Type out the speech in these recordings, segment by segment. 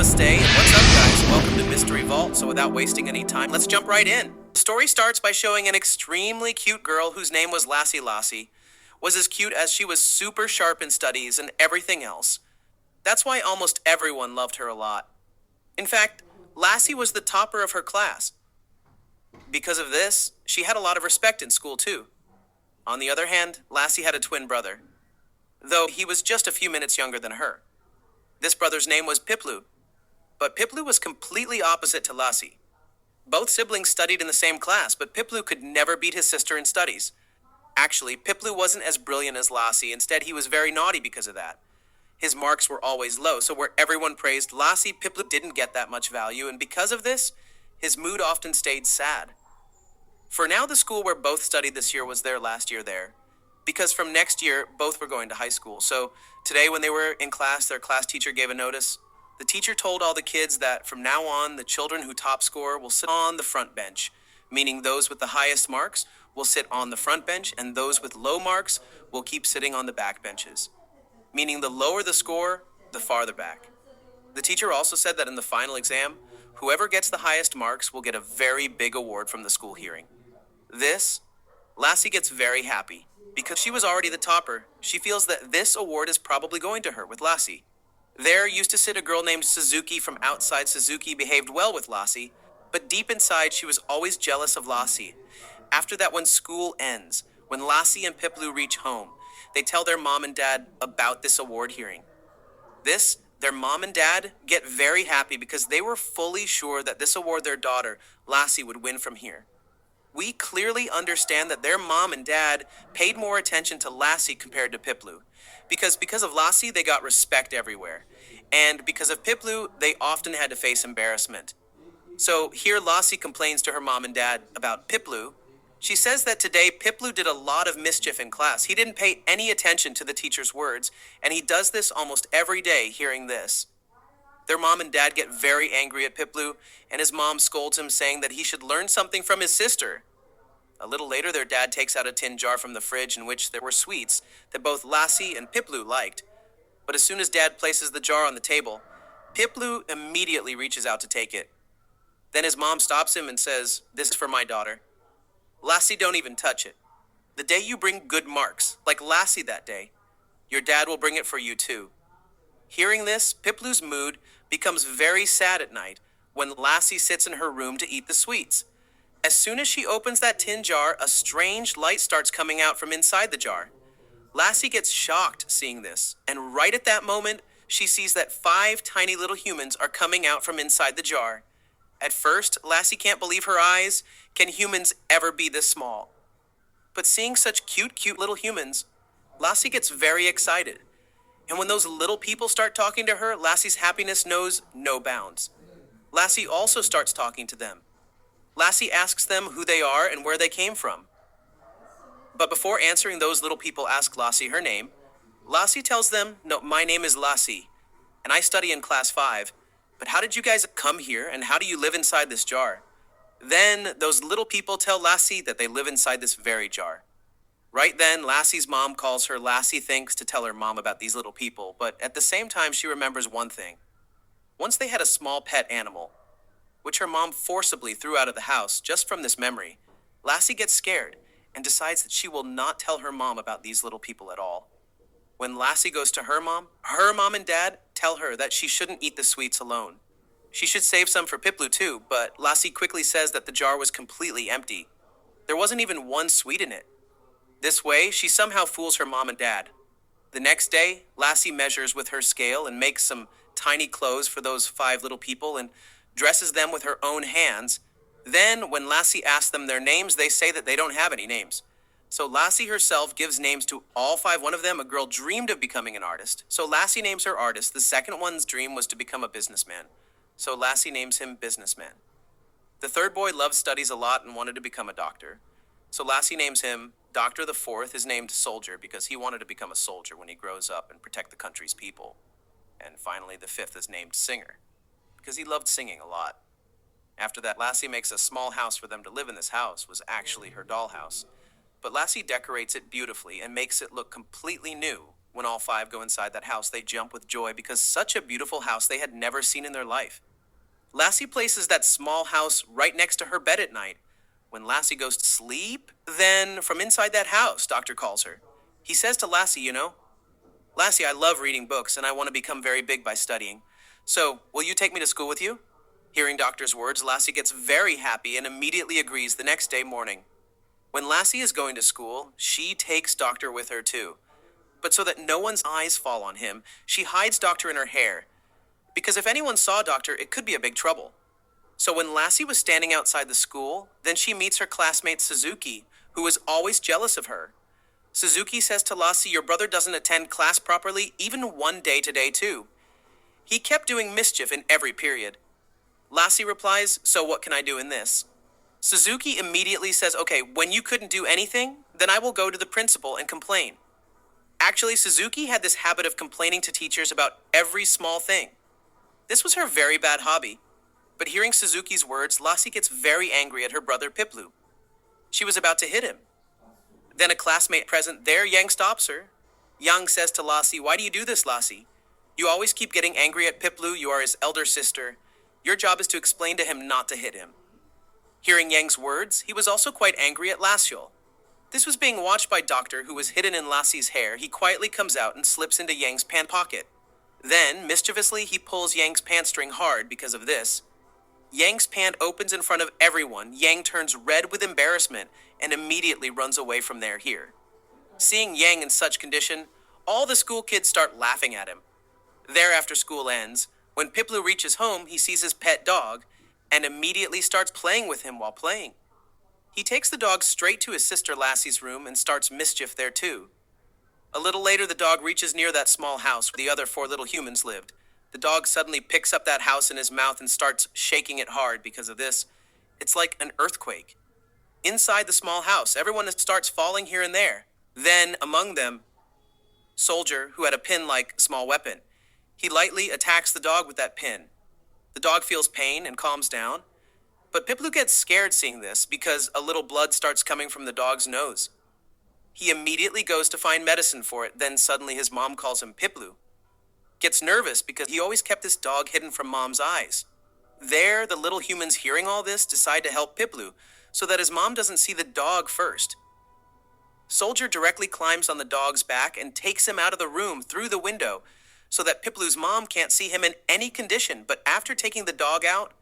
Namaste, and what's up, guys? Welcome to Mystery Vault. So, without wasting any time, let's jump right in. The story starts by showing an extremely cute girl whose name was Lassie. Lassie was as cute as she was super sharp in studies and everything else. That's why almost everyone loved her a lot. In fact, Lassie was the topper of her class. Because of this, she had a lot of respect in school, too. On the other hand, Lassie had a twin brother, though he was just a few minutes younger than her. This brother's name was Piplu, but Piplu was completely opposite to Lassie. Both siblings studied in the same class, but Piplu could never beat his sister in studies. Actually, Piplu wasn't as brilliant as Lassie. Instead, he was very naughty because of that. His marks were always low, so where everyone praised Lassie, Piplu didn't get that much value, and because of this, his mood often stayed sad. For now, the school where both studied this year was their last year there, because from next year, both were going to high school. So today when they were in class, their class teacher gave a notice. The teacher told all the kids that from now on, the children who top score will sit on the front bench, meaning those with the highest marks will sit on the front bench, and those with low marks will keep sitting on the back benches, meaning the lower the score, the farther back. The teacher also said that in the final exam, whoever gets the highest marks will get a very big award from the school hearing. Lassie gets very happy. Because she was already the topper, she feels that this award is probably going to her with Lassie. There used to sit a girl named Suzuki from outside. Suzuki behaved well with Lassie, but deep inside she was always jealous of Lassie. After that, when school ends, when Lassie and reach home, they tell their mom and dad about this award hearing. Their mom and dad get very happy because they were fully sure that this award their daughter, Lassie, would win from here. We clearly understand that their mom and dad paid more attention to Lassie compared to Piplu. Because of Lassie, they got respect everywhere. And because of Piplu, they often had to face embarrassment. So here Lassie complains to her mom and dad about Piplu. She says that today Piplu did a lot of mischief in class. He didn't pay any attention to the teacher's words, and he does this almost every day hearing this. Their mom and dad get very angry at Piplu, and his mom scolds him, saying that he should learn something from his sister. A little later, their dad takes out a tin jar from the fridge in which there were sweets that both Lassie and Piplu liked. But as soon as Dad places the jar on the table, Piplu immediately reaches out to take it. Then his mom stops him and says, "This is for my daughter. Lassie, don't even touch it. The day you bring good marks, like Lassie that day, your dad will bring it for you too." Hearing this, Piplu's mood becomes very sad at night when Lassie sits in her room to eat the sweets. As soon as she opens that tin jar, a strange light starts coming out from inside the jar. Lassie gets shocked seeing this, and right at that moment, she sees that 5 tiny little humans are coming out from inside the jar. At first, Lassie can't believe her eyes. Can humans ever be this small? But seeing such cute little humans, Lassie gets very excited. And when those little people start talking to her, Lassie's happiness knows no bounds. Lassie also starts talking to them. Lassie asks them who they are and where they came from. But before answering, those little people ask Lassie her name. Lassie tells them, "No, my name is Lassie, and I study in class 5. But how did you guys come here, and how do you live inside this jar?" Then those little people tell Lassie that they live inside this very jar. Right then, Lassie's mom calls her. Lassie thinks to tell her mom about these little people, but at the same time, she remembers one thing. Once they had a small pet animal, which her mom forcibly threw out of the house just from this memory. Lassie gets scared and decides that she will not tell her mom about these little people at all. When Lassie goes to her mom and dad tell her that she shouldn't eat the sweets alone. She should save some for Piplu too, but Lassie quickly says that the jar was completely empty. There wasn't even one sweet in it. This way, she somehow fools her mom and dad. The next day, Lassie measures with her scale and makes some tiny clothes for those 5 little people and dresses them with her own hands. Then, when Lassie asks them their names, they say that they don't have any names. So Lassie herself gives names to all 5. One of them, a girl, dreamed of becoming an artist. So Lassie names her artist. The second one's dream was to become a businessman. So Lassie names him Businessman. The third boy loved studies a lot and wanted to become a doctor. So Lassie names him Doctor. The fourth is named Soldier because he wanted to become a soldier when he grows up and protect the country's people. And finally, the 5th is named Singer because he loved singing a lot. After that, Lassie makes a small house for them to live in. This house was actually her dollhouse. But Lassie decorates it beautifully and makes it look completely new When all five go inside that house, they jump with joy because such a beautiful house they had never seen in their life. Lassie places that small house right next to her bed at night. When Lassie goes to sleep, then from inside that house, Doctor calls her. He says to Lassie, Lassie, I love reading books and I want to become very big by studying. So, will you take me to school with you? Hearing Doctor's words, Lassie gets very happy and immediately agrees the next day morning. When Lassie is going to school, she takes Doctor with her too. But so that no one's eyes fall on him, she hides Doctor in her hair. Because if anyone saw Doctor, it could be a big trouble. So when Lassie was standing outside the school, then she meets her classmate Suzuki, who was always jealous of her. Suzuki says to Lassie, your brother doesn't attend class properly even one day today too. He kept doing mischief in every period. Lassie replies, so what can I do in this? Suzuki immediately says, okay, when you couldn't do anything, then I will go to the principal and complain. Actually, Suzuki had this habit of complaining to teachers about every small thing. This was her very bad hobby. But hearing Suzuki's words, Lassie gets very angry at her brother Piplu. She was about to hit him. Then a classmate present there, Yang, stops her. Yang says to Lassie, why do you do this, Lassie? You always keep getting angry at Piplu. You are his elder sister. Your job is to explain to him not to hit him. Hearing Yang's words, he was also quite angry at Lassiol. This was being watched by Doctor, who was hidden in Lassie's hair. He quietly comes out and slips into Yang's pant pocket. Then, mischievously, he pulls Yang's pant string hard because of this. Yang's pant opens in front of everyone. Yang turns red with embarrassment and immediately runs away from here. Seeing Yang in such condition, all the school kids start laughing at him. Thereafter school ends. When Piplu reaches home, he sees his pet dog and immediately starts playing with him while playing. He takes the dog straight to his sister Lassie's room and starts mischief there too. A little later, the dog reaches near that small house where the other 4 little humans lived. The dog suddenly picks up that house in his mouth and starts shaking it hard because of this. It's like an earthquake. Inside the small house, everyone starts falling here and there. Then, among them, Soldier, who had a pin-like small weapon. He lightly attacks the dog with that pin. The dog feels pain and calms down. But Piplu gets scared seeing this because a little blood starts coming from the dog's nose. He immediately goes to find medicine for it. Then suddenly his mom calls him Piplu. Gets nervous because he always kept this dog hidden from mom's eyes. There, the little humans hearing all this decide to help Piplu so that his mom doesn't see the dog first. Soldier directly climbs on the dog's back and takes him out of the room through the window so that Piplu's mom can't see him in any condition. But after taking the dog out,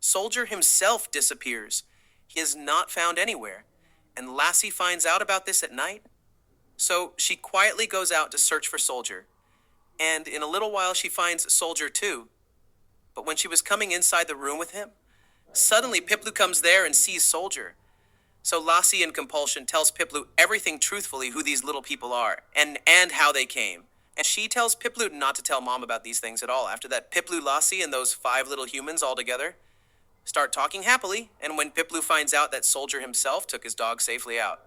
Soldier himself disappears. He is not found anywhere, and Lassie finds out about this at night. So she quietly goes out to search for Soldier. And in a little while, she finds Soldier too. But when she was coming inside the room with him, suddenly Piplu comes there and sees Soldier. So Lassie, in compulsion, tells Piplu everything truthfully who these little people are and how they came. And she tells Piplu not to tell Mom about these things at all. After that, Piplu, Lassie, and those 5 little humans all together start talking happily. And when Piplu finds out that Soldier himself took his dog safely out,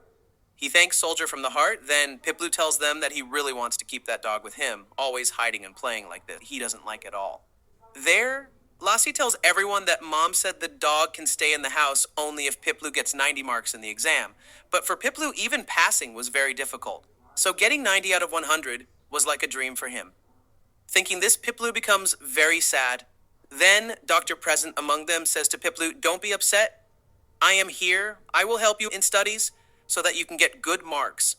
he thanks Soldier from the heart. Then Piplu tells them that he really wants to keep that dog with him, always hiding and playing like this. He doesn't like at all. There, Lassie tells everyone that Mom said the dog can stay in the house only if Piplu gets 90 marks in the exam. But for Piplu, even passing was very difficult. So getting 90 out of 100 was like a dream for him. Thinking this, Piplu becomes very sad. Then Doctor present among them says to Piplu, don't be upset. I am here. I will help you in studies so that you can get good marks.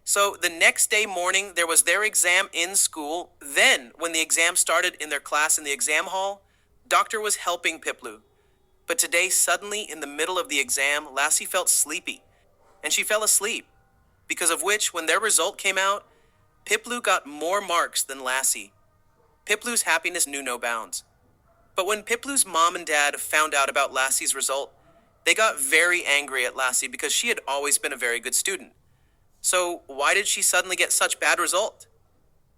So the next day morning, there was their exam in school. Then, when the exam started in their class in the exam hall, Doctor was helping Piplu. But today, suddenly, in the middle of the exam, Lassie felt sleepy, and she fell asleep, because of which, when their result came out, Piplu got more marks than Lassie. Piplu's happiness knew no bounds. But when Piplu's mom and dad found out about Lassie's result, they got very angry at Lassie because she had always been a very good student. So why did she suddenly get such bad result?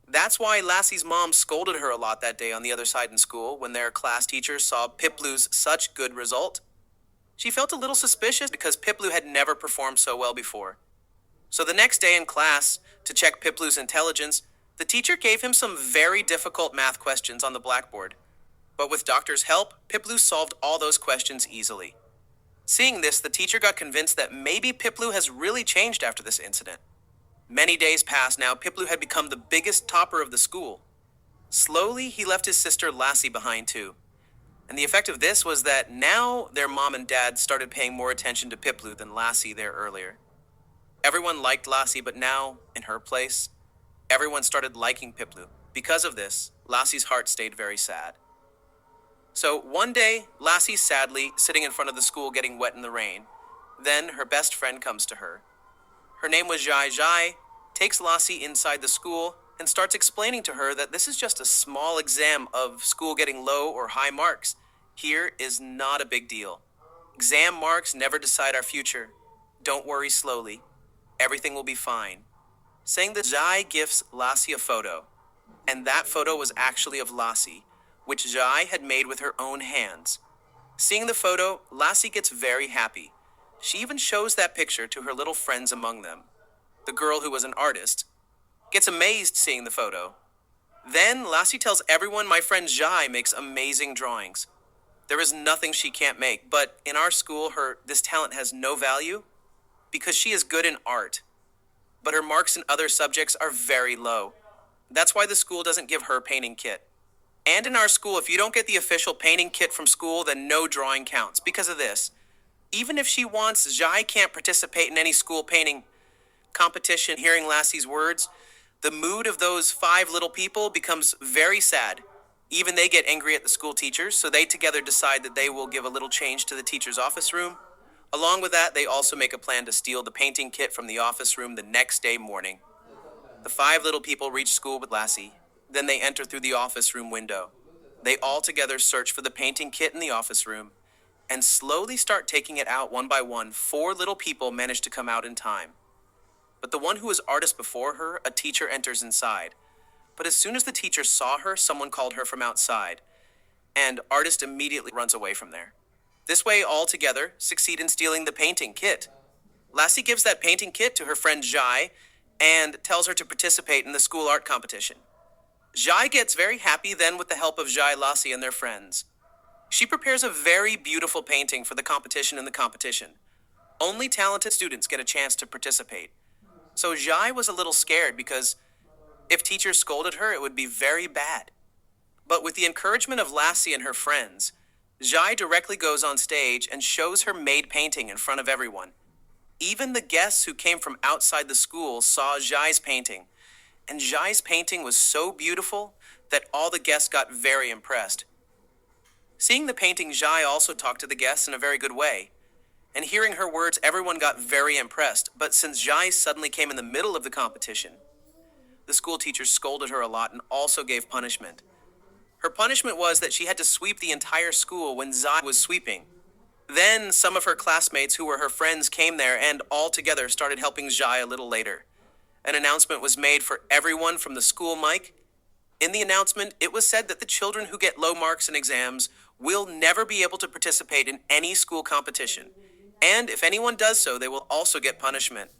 That's why Lassie's mom scolded her a lot that day on the other side in school when their class teachers saw Piplu's such good result. She felt a little suspicious because Piplu had never performed so well before. So the next day in class, to check Piplu's intelligence, the teacher gave him some very difficult math questions on the blackboard. But with Doctor's help, Piplu solved all those questions easily. Seeing this, the teacher got convinced that maybe Piplu has really changed after this incident. Many days passed now. Piplu had become the biggest topper of the school. Slowly, he left his sister Lassie behind too. And the effect of this was that now their mom and dad started paying more attention to Piplu than Lassie there earlier. Everyone liked Lassie, but now, in her place, everyone started liking Piplu. Because of this, Lassie's heart stayed very sad. So one day, Lassie's sadly sitting in front of the school getting wet in the rain. Then her best friend comes to her. Her name was Jai. Jai takes Lassie inside the school and starts explaining to her that this is just a small exam of school getting low or high marks. Here is not a big deal. Exam marks never decide our future. Don't worry slowly. Everything will be fine. Saying that, Jai gifts Lassie a photo. And that photo was actually of Lassie, which Jai had made with her own hands. Seeing the photo, Lassie gets very happy. She even shows that picture to her little friends among them. The girl, who was an artist, gets amazed seeing the photo. Then Lassie tells everyone, my friend Jai makes amazing drawings. There is nothing she can't make, but in our school, this talent has no value because she is good in art. But her marks in other subjects are very low. That's why the school doesn't give her painting kit. And in our school, if you don't get the official painting kit from school, then no drawing counts. Because of this, even if she wants, Jai can't participate in any school painting competition. Hearing Lassie's words, the mood of those 5 little people becomes very sad. Even they get angry at the school teachers, so they together decide that they will give a little change to the teacher's office room. Along with that, they also make a plan to steal the painting kit from the office room the next day morning. The 5 little people reach school with Lassie. Then they enter through the office room window. They all together search for the painting kit in the office room and slowly start taking it out one by one. 4 little people manage to come out in time. But the one who was artist before her, a teacher, enters inside. But as soon as the teacher saw her, someone called her from outside, and artist immediately runs away from there. This way, all together succeed in stealing the painting kit. Lassie gives that painting kit to her friend Jai and tells her to participate in the school art competition. Jai gets very happy then with the help of Jai, Lassie, and their friends. She prepares a very beautiful painting for the competition. Only talented students get a chance to participate. So Jai was a little scared because if teachers scolded her, it would be very bad. But with the encouragement of Lassie and her friends, Jai directly goes on stage and shows her made painting in front of everyone. Even the guests who came from outside the school saw Jai's painting, and Jai's painting was so beautiful that all the guests got very impressed. Seeing the painting, Jai also talked to the guests in a very good way, and hearing her words, everyone got very impressed. But since Jai suddenly came in the middle of the competition, the school teachers scolded her a lot and also gave punishment. Her punishment was that she had to sweep the entire school when Jai was sweeping. Then some of her classmates who were her friends came there and all together started helping Jai a little later. An announcement was made for everyone from the school mic. In the announcement, it was said that the children who get low marks in exams will never be able to participate in any school competition. And if anyone does so, they will also get punishment.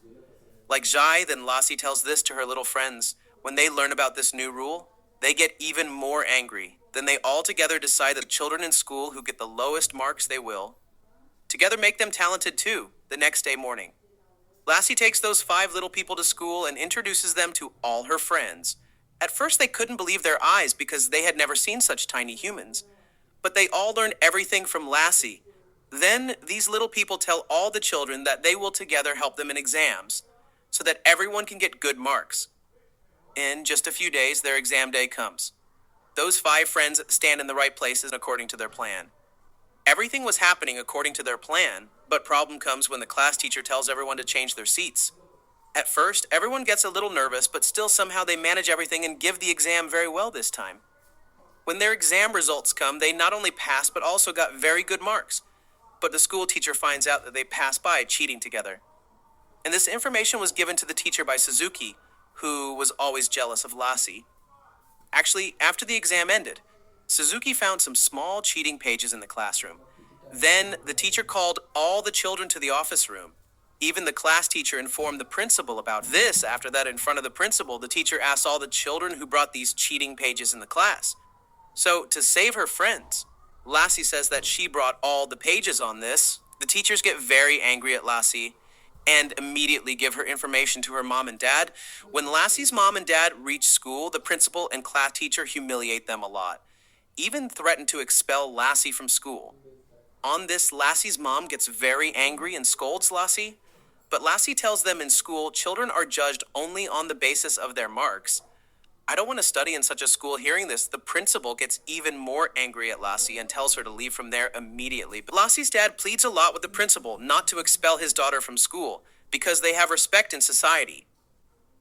Like Jai, then Lassie tells this to her little friends. When they learn about this new rule, they get even more angry. Then they all together decide that the children in school who get the lowest marks, they will together make them talented too the next day morning. Lassie takes those 5 little people to school and introduces them to all her friends. At first, they couldn't believe their eyes because they had never seen such tiny humans. But they all learned everything from Lassie. Then these little people tell all the children that they will together help them in exams so that everyone can get good marks. In just a few days, their exam day comes. Those 5 friends stand in the right places according to their plan. Everything was happening according to their plan, but problem comes when the class teacher tells everyone to change their seats. At first, everyone gets a little nervous, but still somehow they manage everything and give the exam very well this time. When their exam results come, they not only passed, but also got very good marks. But the school teacher finds out that they passed by cheating together. And this information was given to the teacher by Suzuki, who was always jealous of Lassie. Actually, after the exam ended, Suzuki found some small cheating pages in the classroom. Then the teacher called all the children to the office room. Even the class teacher informed the principal about this. After that, in front of the principal, the teacher asked all the children who brought these cheating pages in the class. So, to save her friends, Lassie says that she brought all the pages on this. The teachers get very angry at Lassie, and immediately give her information to her mom and dad. When Lassie's mom and dad reach school, the principal and class teacher humiliate them a lot, even threaten to expel Lassie from school. On this, Lassie's mom gets very angry and scolds Lassie, but Lassie tells them in school children are judged only on the basis of their marks. I don't want to study in such a school. Hearing this, the principal gets even more angry at Lassie and tells her to leave from there immediately. But Lassie's dad pleads a lot with the principal not to expel his daughter from school because they have respect in society.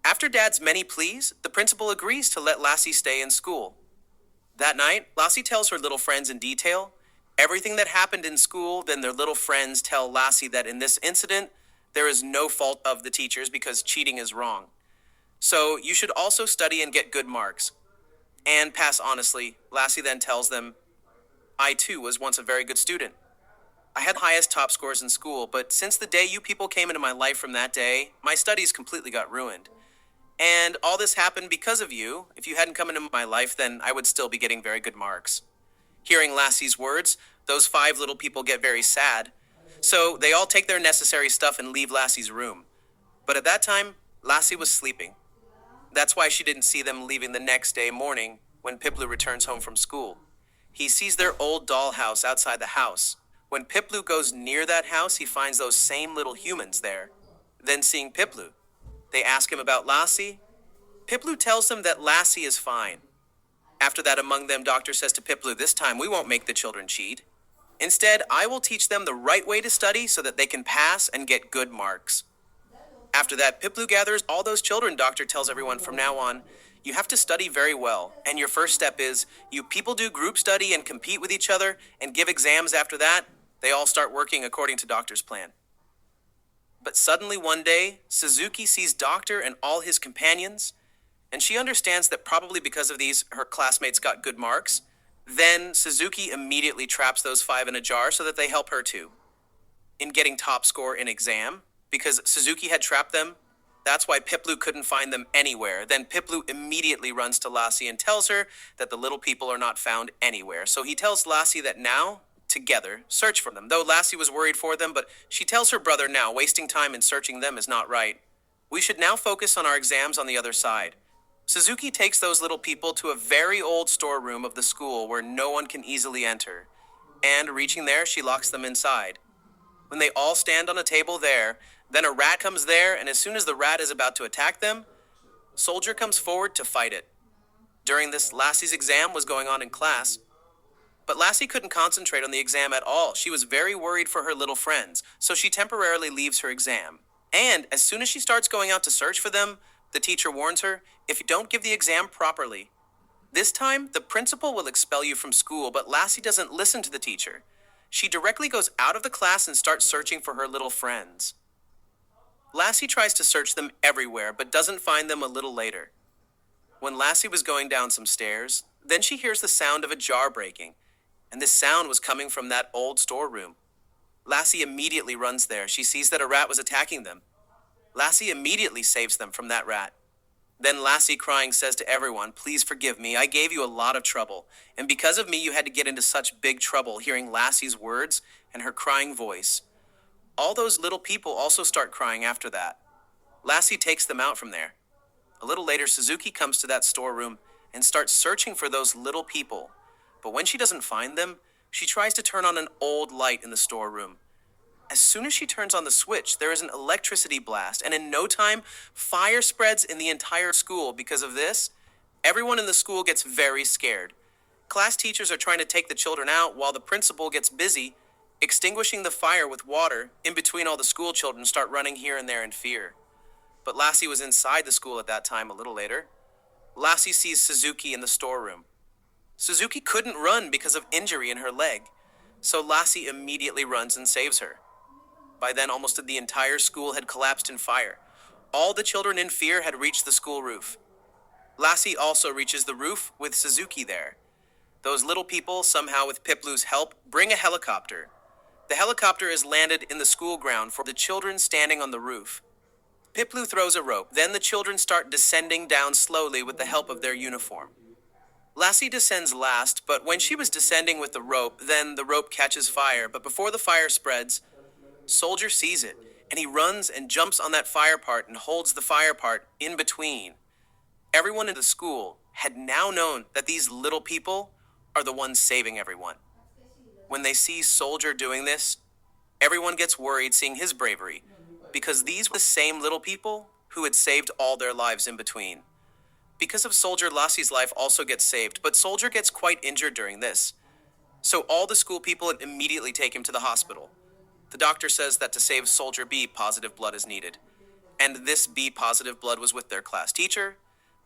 After Dad's many pleas, the principal agrees to let Lassie stay in school. That night, Lassie tells her little friends in detail everything that happened in school. Then their little friends tell Lassie that in this incident, there is no fault of the teachers because cheating is wrong. So you should also study and get good marks. And pass honestly. Lassie then tells them, I too was once a very good student. I had highest top scores in school, but since the day you people came into my life from that day, my studies completely got ruined. And all this happened because of you. If you hadn't come into my life, then I would still be getting very good marks. Hearing Lassie's words, those 5 little people get very sad. So they all take their necessary stuff and leave Lassie's room. But at that time, Lassie was sleeping. That's why she didn't see them leaving the next day morning when Piplu returns home from school. He sees their old dollhouse outside the house. When Piplu goes near that house, he finds those same little humans there. Then seeing Piplu, they ask him about Lassie. Piplu tells them that Lassie is fine. After that, among them, Doctor says to Piplu, this time we won't make the children cheat. Instead, I will teach them the right way to study so that they can pass and get good marks. After that, Piplu gathers all those children. Doctor tells everyone from now on, you have to study very well. And your first step is, you people do group study and compete with each other and give exams after that. They all start working according to Doctor's plan. But suddenly one day, Suzuki sees Doctor and all his companions, and she understands that probably because of these, her classmates got good marks. Then Suzuki immediately traps those 5 in a jar so that they help her too in getting top score in exam. Because Suzuki had trapped them, that's why Piplu couldn't find them anywhere. Then Piplu immediately runs to Lassie and tells her that the little people are not found anywhere. So he tells Lassie that now, together, search for them. Though Lassie was worried for them, but she tells her brother now, wasting time in searching them is not right. We should now focus on our exams on the other side. Suzuki takes those little people to a very old storeroom of the school where no one can easily enter. And reaching there, she locks them inside. When they all stand on a table there, then a rat comes there, and as soon as the rat is about to attack them, Soldier comes forward to fight it. During this, Lassie's exam was going on in class, but Lassie couldn't concentrate on the exam at all. She was very worried for her little friends, so she temporarily leaves her exam. And as soon as she starts going out to search for them, the teacher warns her, if you don't give the exam properly, this time the principal will expel you from school. But Lassie doesn't listen to the teacher. She directly goes out of the class and starts searching for her little friends. Lassie tries to search them everywhere, but doesn't find them a little later. When Lassie was going down some stairs, then she hears the sound of a jar breaking, and this sound was coming from that old storeroom. Lassie immediately runs there. She sees that a rat was attacking them. Lassie immediately saves them from that rat. Then Lassie, crying, says to everyone, please forgive me. I gave you a lot of trouble, and because of me you had to get into such big trouble. Hearing Lassie's words and her crying voice, all those little people also start crying after that. Lassie takes them out from there. A little later, Suzuki comes to that storeroom and starts searching for those little people. But when she doesn't find them, she tries to turn on an old light in the storeroom. As soon as she turns on the switch, there is an electricity blast, and in no time, fire spreads in the entire school. Because of this, everyone in the school gets very scared. Class teachers are trying to take the children out while the principal gets busy extinguishing the fire with water. In between, all the school children start running here and there in fear. But Lassie was inside the school at that time. A little later, Lassie sees Suzuki in the storeroom. Suzuki couldn't run because of injury in her leg, so Lassie immediately runs and saves her. By then, almost the entire school had collapsed in fire. All the children in fear had reached the school roof. Lassie also reaches the roof with Suzuki there. Those little people, somehow with Piplu's help, bring a helicopter. The helicopter is landed in the school ground for the children standing on the roof. Piplu throws a rope. Then the children start descending down slowly with the help of their uniform. Lassie descends last, but when she was descending with the rope, then the rope catches fire. But before the fire spreads, Soldier sees it, and he runs and jumps on that fire part and holds the fire part in between. Everyone in the school had now known that these little people are the ones saving everyone. When they see Soldier doing this, everyone gets worried seeing his bravery, because these were the same little people who had saved all their lives in between. Because of Soldier, Lassie's life also gets saved, but Soldier gets quite injured during this. So all the school people immediately take him to the hospital. The doctor says that to save Soldier B, positive blood is needed. And this B positive blood was with their class teacher.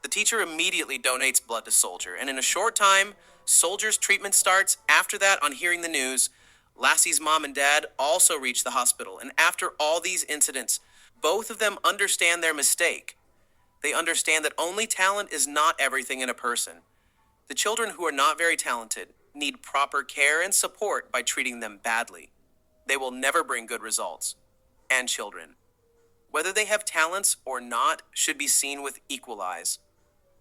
The teacher immediately donates blood to Soldier, and in a short time, Soldier's treatment starts. After that, on hearing the news, Lassie's mom and dad also reach the hospital, and after all these incidents, both of them understand their mistake. They understand that only talent is not everything in a person. The children who are not very talented need proper care and support by treating them badly. They will never bring good results. And children, whether they have talents or not, should be seen with equal eyes.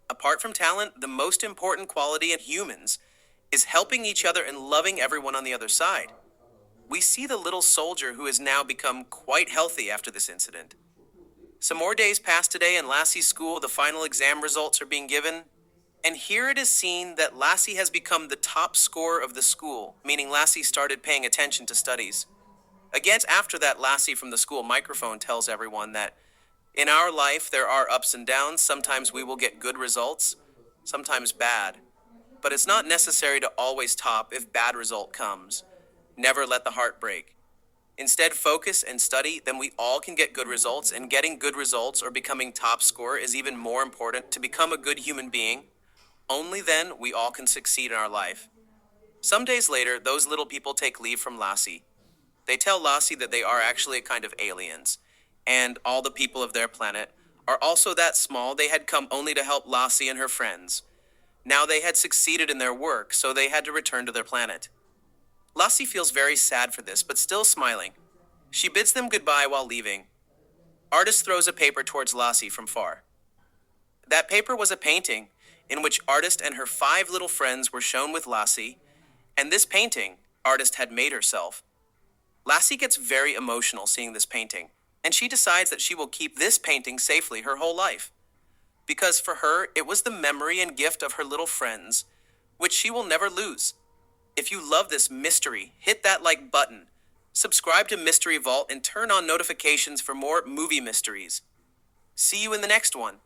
Apart from talent, the most important quality in humans is helping each other and loving everyone on the other side. We see the little Soldier who has now become quite healthy after this incident. Some more days pass today in Lassie's school. The final exam results are being given. And here it is seen that Lassie has become the top scorer of the school, meaning Lassie started paying attention to studies. Again, after that, Lassie from the school microphone tells everyone that in our life there are ups and downs. Sometimes we will get good results, sometimes bad. But it's not necessary to always top if bad result comes. Never let the heart break. Instead, focus and study, then we all can get good results, and getting good results or becoming top scorer is even more important to become a good human being. Only then we all can succeed in our life. Some days later, those little people take leave from Lassie. They tell Lassie that they are actually a kind of aliens, and all the people of their planet are also that small. They had come only to help Lassie and her friends. Now they had succeeded in their work, so they had to return to their planet. Lassie feels very sad for this, but still smiling. She bids them goodbye while leaving. Artist throws a paper towards Lassie from far. That paper was a painting in which Artist and her 5 little friends were shown with Lassie, and this painting Artist had made herself. Lassie gets very emotional seeing this painting, and she decides that she will keep this painting safely her whole life. Because for her, it was the memory and gift of her little friends, which she will never lose. If you love this mystery, hit that like button, subscribe to Mystery Vault, and turn on notifications for more movie mysteries. See you in the next one.